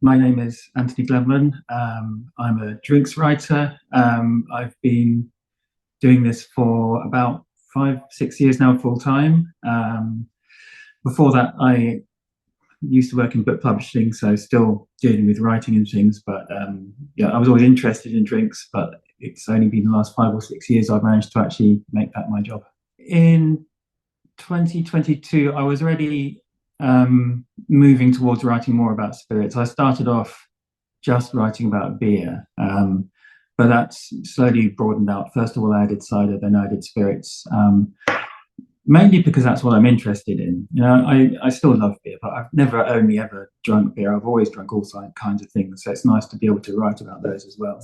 My name is Anthony Gladman. I'm a drinks writer. I've been doing this for about 5, 6 years now, full time. Before that, I used to work in book publishing, so still dealing with writing and things. But yeah, I was always interested in drinks, but it's only been the last 5 or 6 years I've managed to actually make that my job. In 2022, I was already moving towards writing more about spirits. I started off just writing about beer, but that's slowly broadened out. First of all, I added cider, then I added spirits, mainly because that's what I'm interested in. I still love beer, but I've never only ever drunk beer. I've always drunk all kinds of things, so it's nice to be able to write about those as well.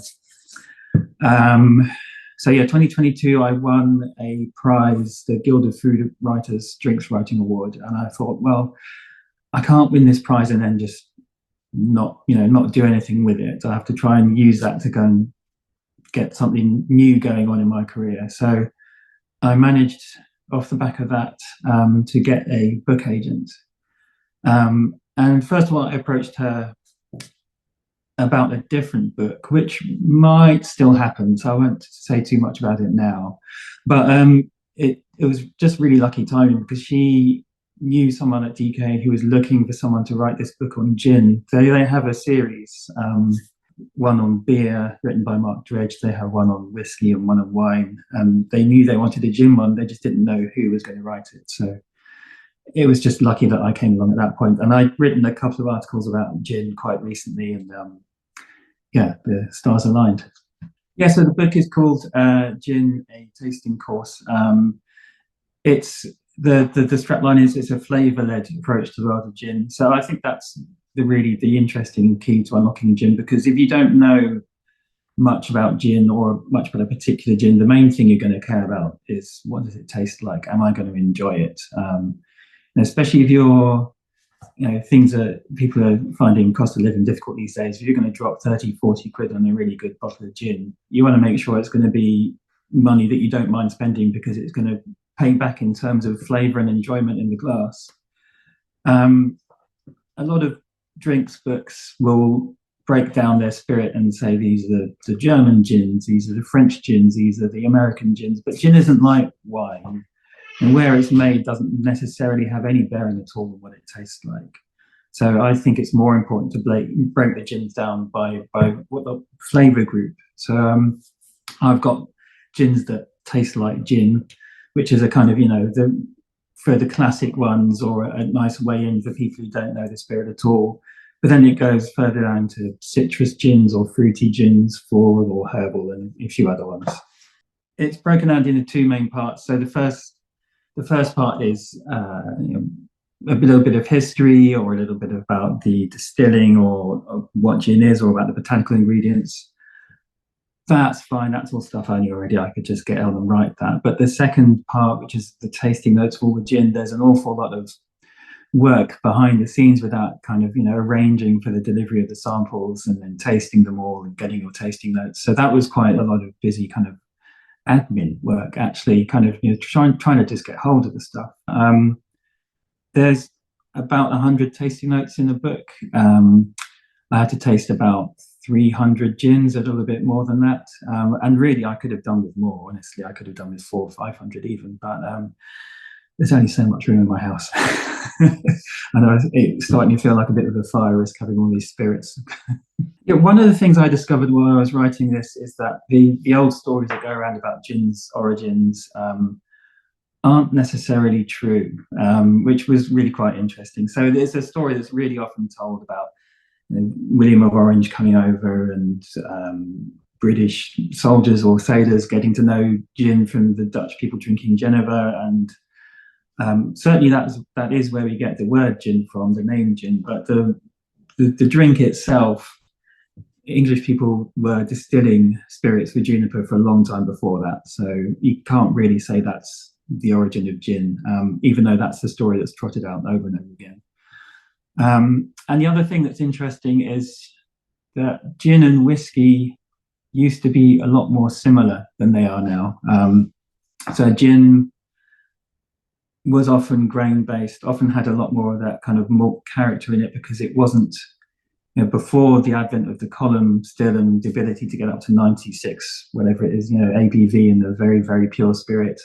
So yeah, 2022, I won a prize, the Guild of Food Writers Drinks Writing Award, and I thought, well, I can't win this prize and then just not do anything with it. I have to try and use that to go and get something new going on in my career. So I managed, off the back of that, to get a book agent. And first of all, I approached her about a different book, which might still happen. So I won't say too much about it now. But it was just really lucky timing because she knew someone at DK who was looking for someone to write this book on gin. They have a series, one on beer written by Mark Dredge. They have one on whiskey and one on wine. And they knew they wanted a gin one. They just didn't know who was going to write it. So it was just lucky that I came along at that point. And I'd written a couple of articles about gin quite recently, and yeah, the stars aligned. Yeah, so the book is called Gin, a Tasting Course. It's the strapline is it's a flavour-led approach to the world of gin. So I think that's the interesting key to unlocking gin, because if you don't know much about gin or much about a particular gin, the main thing you're going to care about is, what does it taste like? Am I going to enjoy it? And especially if you're, things that people are finding cost of living difficult these days, if you're going to drop 30, 40 quid on a really good bottle of gin, you want to make sure it's going to be money that you don't mind spending, because it's going to pay back in terms of flavour and enjoyment in the glass. A lot of drinks books will break down their spirit and say these are the German gins, these are the French gins, these are the American gins, but gin isn't like wine. And where it's made doesn't necessarily have any bearing at all on what it tastes like. So I think it's more important to break the gins down by what the flavour group. So I've got gins that taste like gin, which is a kind of, for the classic ones, or a nice way in for people who don't know the spirit at all. But then it goes further down to citrus gins or fruity gins, floral or herbal, and a few other ones. It's broken down into two main parts. So the first part is a little bit of history, or a little bit about the distilling, or what gin is, or about the botanical ingredients. That's fine. That's all stuff I knew already. I could just get on and write that. But the second part, which is the tasting notes for the gin, there's an awful lot of work behind the scenes with that, kind of, arranging for the delivery of the samples and then tasting them all and getting your tasting notes. So that was quite a lot of busy kind of admin work, actually, kind of, trying to just get hold of the stuff. There's about 100 tasting notes in the book. I had to taste about 300 gins, a little bit more than that. And really, I could have done with more, honestly. I could have done with 400 or 500 even, but there's only so much room in my house. And it's starting to feel like a bit of a fire risk having all these spirits. Yeah, one of the things I discovered while I was writing this is that the old stories that go around about gin's origins aren't necessarily true, which was really quite interesting. So there's a story that's really often told about William of Orange coming over, and British soldiers or sailors getting to know gin from the Dutch people drinking Geneva, and certainly that is where we get the word gin from, the name gin. But the drink itself, English people were distilling spirits with juniper for a long time before that. So you can't really say that's the origin of gin, even though that's the story that's trotted out over and over again. And the other thing that's interesting is that gin and whiskey used to be a lot more similar than they are now. So gin was often grain based, often had a lot more of that kind of malt character in it, because it wasn't before the advent of the column still and the ability to get up to 96, whatever it is, ABV in a very, very pure spirit,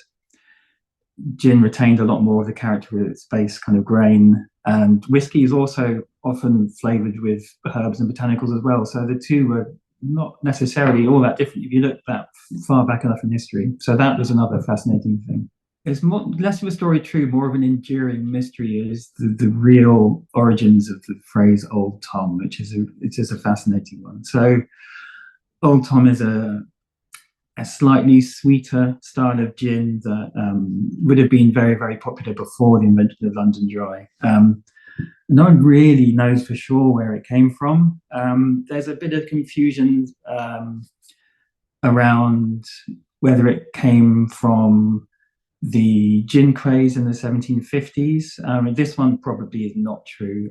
gin retained a lot more of the character of its base kind of grain. And whiskey is also often flavored with herbs and botanicals as well. So the two were not necessarily all that different if you look that far back enough in history. So that was another fascinating thing. It's less of a story true, more of an enduring mystery is the real origins of the phrase Old Tom, which is a fascinating one. So Old Tom is a slightly sweeter style of gin that would have been very, very popular before the invention of London Dry. No one really knows for sure where it came from. There's a bit of confusion around whether it came from the gin craze in the 1750s. This one probably is not true.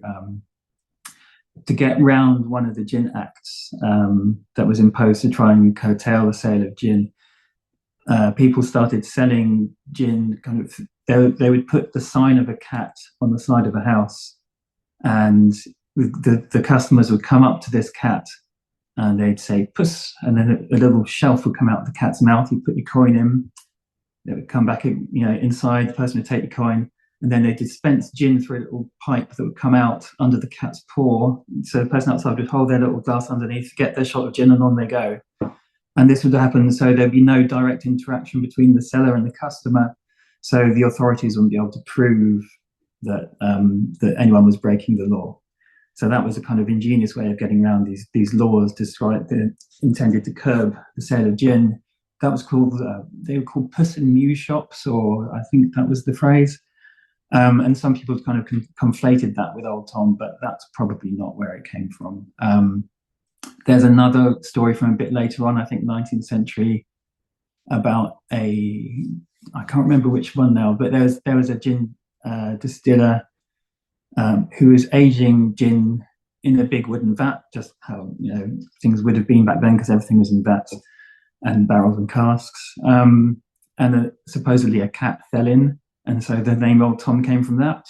To get round one of the gin acts that was imposed to try and curtail the sale of gin, people started selling gin they would put the sign of a cat on the side of a house, and the customers would come up to this cat and they'd say puss, and then a little shelf would come out of the cat's mouth. You'd put your coin in, it would come back inside, the person would take the coin, and then they dispense gin through a little pipe that would come out under the cat's paw. So the person outside would hold their little glass underneath, get their shot of gin, and on they go. And this would happen so there'd be no direct interaction between the seller and the customer. So the authorities wouldn't be able to prove that anyone was breaking the law. So that was a kind of ingenious way of getting around these laws intended to curb the sale of gin. That was called, they were called Puss and Mew shops, or I think that was the phrase. And some people kind of conflated that with Old Tom, but that's probably not where it came from. There's another story from a bit later on, I think 19th century, about I can't remember which one now, but there was a gin distiller who was aging gin in a big wooden vat, just how things would have been back then, because everything was in vats and barrels and casks. And supposedly a cat fell in, and so the name Old Tom came from that.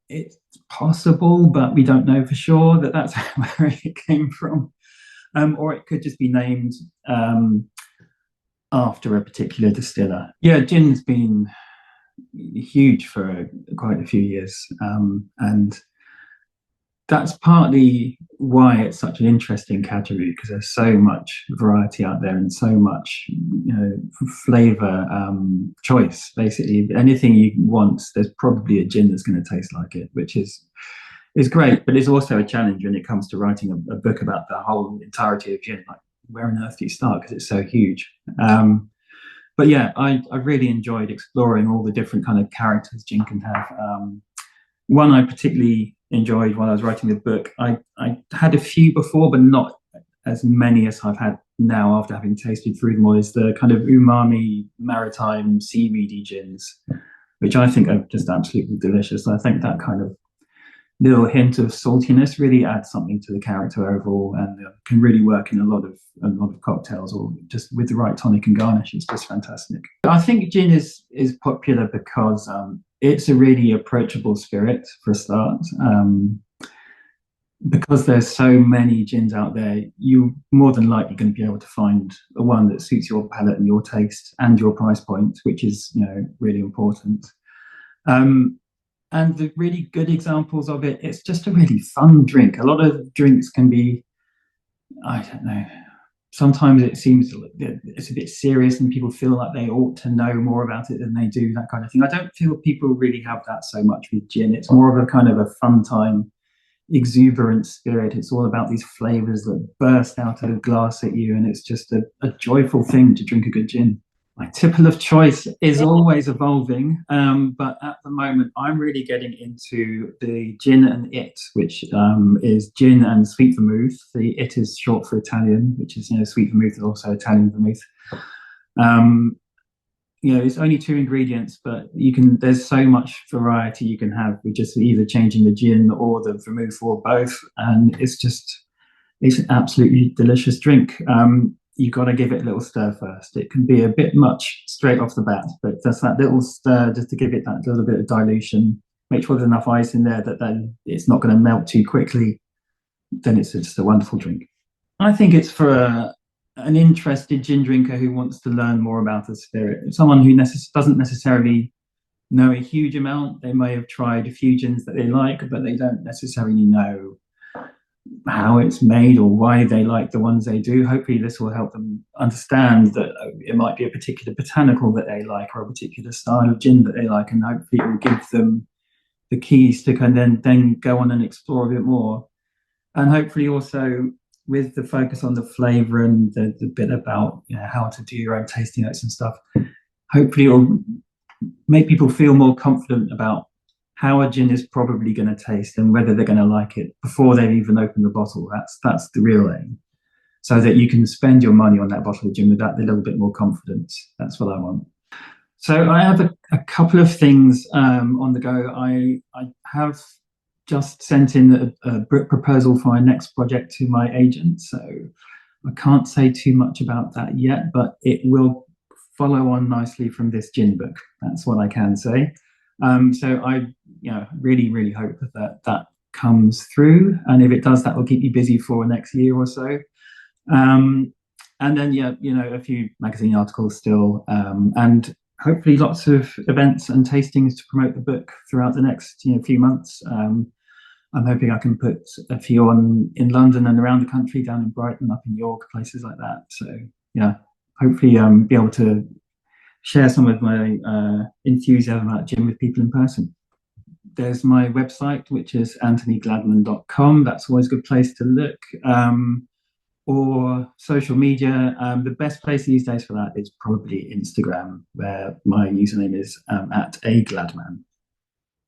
It's possible, but we don't know for sure that that's where it came from. Or it could just be named after a particular distiller. Yeah, gin's been huge for quite a few years. And that's partly why it's such an interesting category, because there's so much variety out there and so much flavor choice. Basically, anything you want, there's probably a gin that's going to taste like it, which is great, but it's also a challenge when it comes to writing a book about the whole entirety of gin. Like, where on earth do you start, because it's so huge? But yeah, I really enjoyed exploring all the different kind of characters gin can have. One I particularly enjoyed while I was writing the book, I had a few before, but not as many as I've had now after having tasted through them all, is the kind of umami, maritime, seaweedy gins, which I think are just absolutely delicious. I think that kind of little hint of saltiness really adds something to the character overall, and can really work in a lot of cocktails, or just with the right tonic and garnish. It's just fantastic. I think gin is popular because it's a really approachable spirit for a start. Because there's so many gins out there, you're more than likely going to be able to find the one that suits your palate and your taste and your price point, which is really important. And the really good examples of it, it's just a really fun drink. A lot of drinks can be, I don't know, sometimes it seems it's a bit serious and people feel like they ought to know more about it than they do, that kind of thing. I don't feel people really have that so much with gin. It's more of a kind of a fun time, exuberant spirit. It's all about these flavors that burst out of the glass at you, and it's just a joyful thing to drink a good gin. My tipple of choice is always evolving, but at the moment I'm really getting into the gin and it, which is gin and sweet vermouth. The it is short for Italian, which is sweet vermouth is also Italian vermouth. It's only 2 ingredients, but there's so much variety you can have with just either changing the gin or the vermouth or both, and it's an absolutely delicious drink. You've got to give it a little stir first. It can be a bit much straight off the bat, but just that little stir just to give it that little bit of dilution make sure there's enough ice in there that then it's not going to melt too quickly, then it's just a wonderful drink. I think it's for an interested gin drinker who wants to learn more about the spirit. Someone who doesn't necessarily know a huge amount. They may have tried a few gins that they like, but they don't necessarily know how it's made or why they like the ones they do. Hopefully this will help them understand that it might be a particular botanical that they like or a particular style of gin that they like, and hopefully it will give them the keys to kind of then go on and explore a bit more. And hopefully also with the focus on the flavor and the bit about, you know, how to do your own tasting notes and stuff, hopefully it'll make people feel more confident about how a gin is probably going to taste and whether they're going to like it before they've even opened the bottle. That's the real aim, so that you can spend your money on that bottle of gin with that little bit more confidence. That's what I want. So I have a couple of things on the go. I have just sent in a proposal for my next project to my agent, so I can't say too much about that yet, but it will follow on nicely from this gin book. That's what I can say. So I, really hope that comes through, and if it does, that will keep you busy for the next year or so. And then, a few magazine articles still, and hopefully lots of events and tastings to promote the book throughout the next few months. I'm hoping I can put a few on in London and around the country, down in Brighton, up in York, places like that. So yeah, hopefully be able to share some of my enthusiasm about gin with people in person. There's my website, which is anthonygladman.com. That's always a good place to look. Or social media. The best place these days for that is probably Instagram, where my username is @agladman.